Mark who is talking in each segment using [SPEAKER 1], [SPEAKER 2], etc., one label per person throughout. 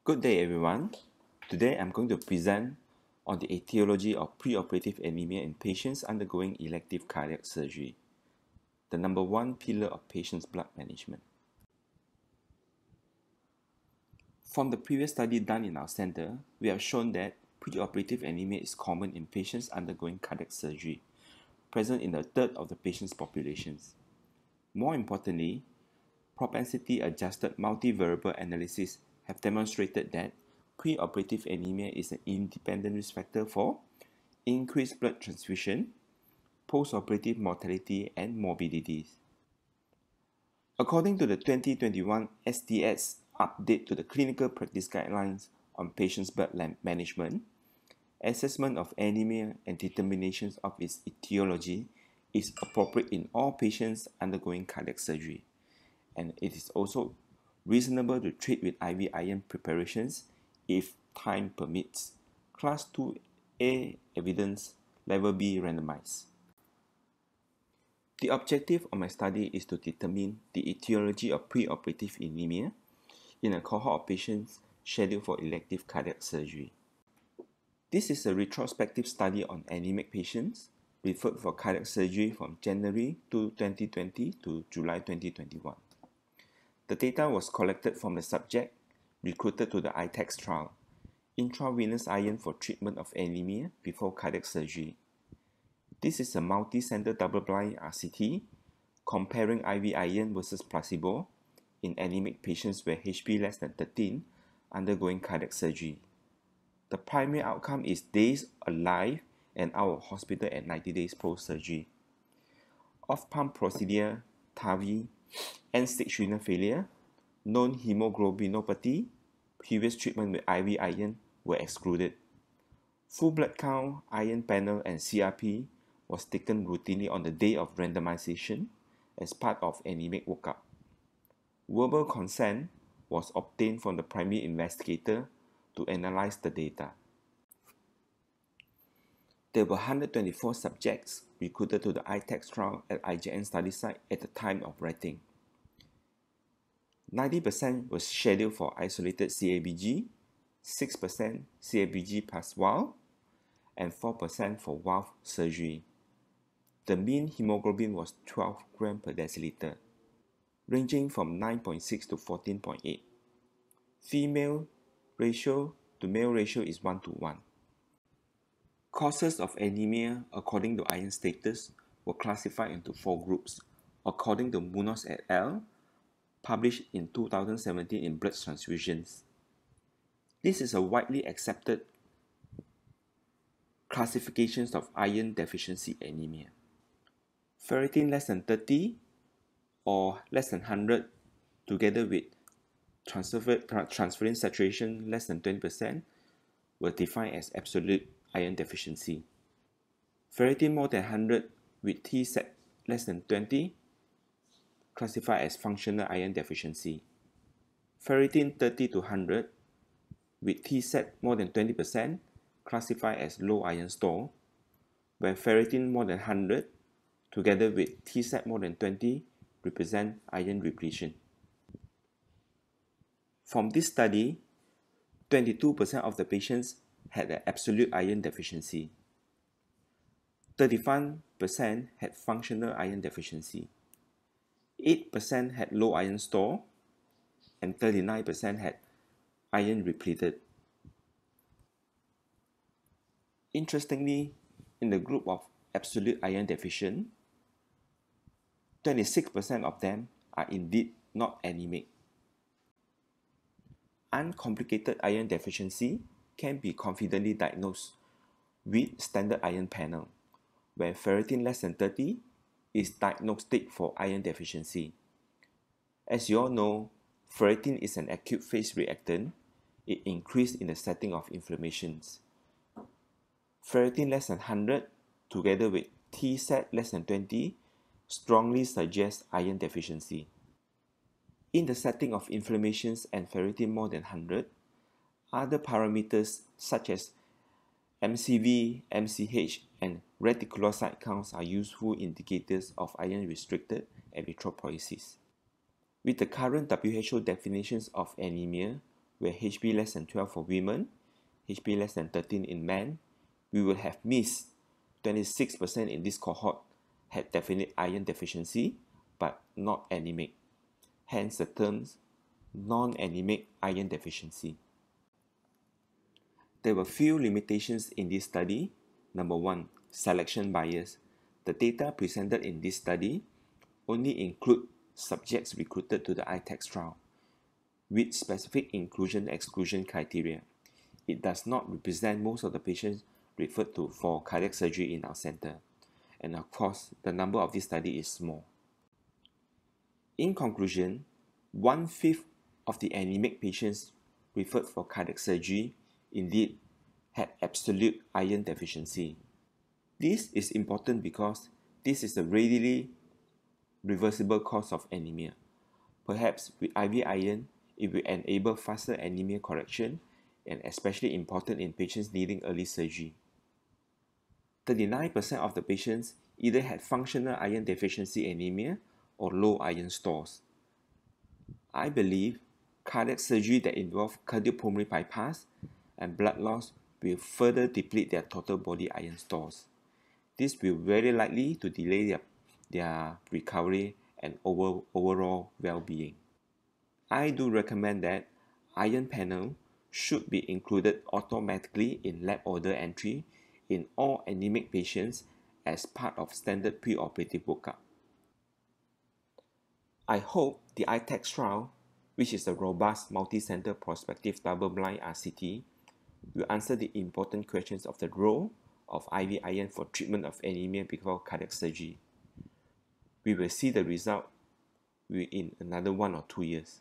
[SPEAKER 1] Good day everyone. Today I'm going to present on the etiology of preoperative anemia in patients undergoing elective cardiac surgery, the number one pillar of patients' blood management. From the previous study done in our center, we have shown that preoperative anemia is common in patients undergoing cardiac surgery, present in a third of the patient's populations. More importantly, propensity-adjusted multivariable analysis have demonstrated that preoperative anemia is an independent risk factor for increased blood transfusion, postoperative mortality, and morbidities. According to the 2021 STS update to the Clinical Practice Guidelines on Patients' Blood Management, assessment of anemia and determinations of its etiology is appropriate in all patients undergoing cardiac surgery, and it is also reasonable to treat with IV iron preparations if time permits. Class 2A evidence, level B randomized. The objective of my study is to determine the etiology of preoperative anemia in a cohort of patients scheduled for elective cardiac surgery. This is a retrospective study on anemic patients referred for cardiac surgery from January 2020 to July 2021. The data was collected from the subject recruited to the ITEX trial, intravenous iron for treatment of anemia before cardiac surgery. This is a multi-center double-blind RCT comparing IV iron versus placebo in anemic patients with HP less than 13 undergoing cardiac surgery. The primary outcome is days alive and out of hospital at 90 days post-surgery. Off-pump procedure, TAVI, end-stage renal failure, known hemoglobinopathy, previous treatment with IV iron were excluded. Full blood count, iron panel, and CRP was taken routinely on the day of randomization as part of anemic workup. Verbal consent was obtained from the primary investigator to analyze the data. There were 124 subjects recruited to the ITEX trial at IJN study site at the time of writing. 90% was scheduled for isolated CABG, 6% CABG plus valve, and 4% for valve surgery. The mean hemoglobin was 12 grams per deciliter, ranging from 9.6 to 14.8. Female ratio to male ratio is 1:1. Causes of anemia according to iron status were classified into 4 groups, according to Munoz et al., published in 2017 in Blood Transfusions. This is a widely accepted classifications of iron deficiency anemia. Ferritin less than 30 or less than 100 together with transferrin saturation less than 20% were defined as absolute iron deficiency. Ferritin more than 100 with T-set less than 20 classified as functional iron deficiency. Ferritin 30 to 100 with T-set more than 20% classified as low iron store, where ferritin more than 100 together with T-set more than 20 represent iron repletion. From this study, 22% of the patients had an absolute iron deficiency. 35% had functional iron deficiency. 8% had low iron store, and 39% had iron repleted. Interestingly, in the group of absolute iron deficient, 26% of them are indeed not anemic. Uncomplicated iron deficiency can be confidently diagnosed with standard iron panel, where ferritin less than 30 is diagnostic for iron deficiency. As you all know, ferritin is an acute phase reactant. It increases in the setting of inflammations. Ferritin less than 100 together with T-set less than 20 strongly suggests iron deficiency. In the setting of inflammations and ferritin more than 100, other parameters such as MCV, MCH, and reticulocyte counts are useful indicators of iron-restricted erythropoiesis. With the current WHO definitions of anemia, where HB less than 12 for women, HB less than 13 in men, we will have missed 26% in this cohort had definite iron deficiency but not anemic. Hence the terms non-anemic iron deficiency. There were few limitations in this study. Number one, selection bias. The data presented in this study only include subjects recruited to the ITEX trial with specific inclusion-exclusion criteria. It does not represent most of the patients referred to for cardiac surgery in our center. And of course, the number of this study is small. In conclusion, 1/5 of the anemic patients referred for cardiac surgery indeed had absolute iron deficiency. This is important because this is a readily reversible cause of anemia. Perhaps with IV iron, it will enable faster anemia correction and especially important in patients needing early surgery. 39% of the patients either had functional iron deficiency anemia or low iron stores. I believe cardiac surgery that involves cardiopulmonary bypass and blood loss will further deplete their total body iron stores. This will very likely to delay their recovery and overall well-being. I do recommend that iron panel should be included automatically in lab order entry in all anemic patients as part of standard preoperative workup. I hope the ITEX trial, which is a robust multi-center prospective double-blind RCT, will answer the important questions of the role of IV iron for treatment of anemia before cardiac surgery. We will see the result in another 1 or 2 years.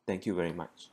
[SPEAKER 1] Thank you very much.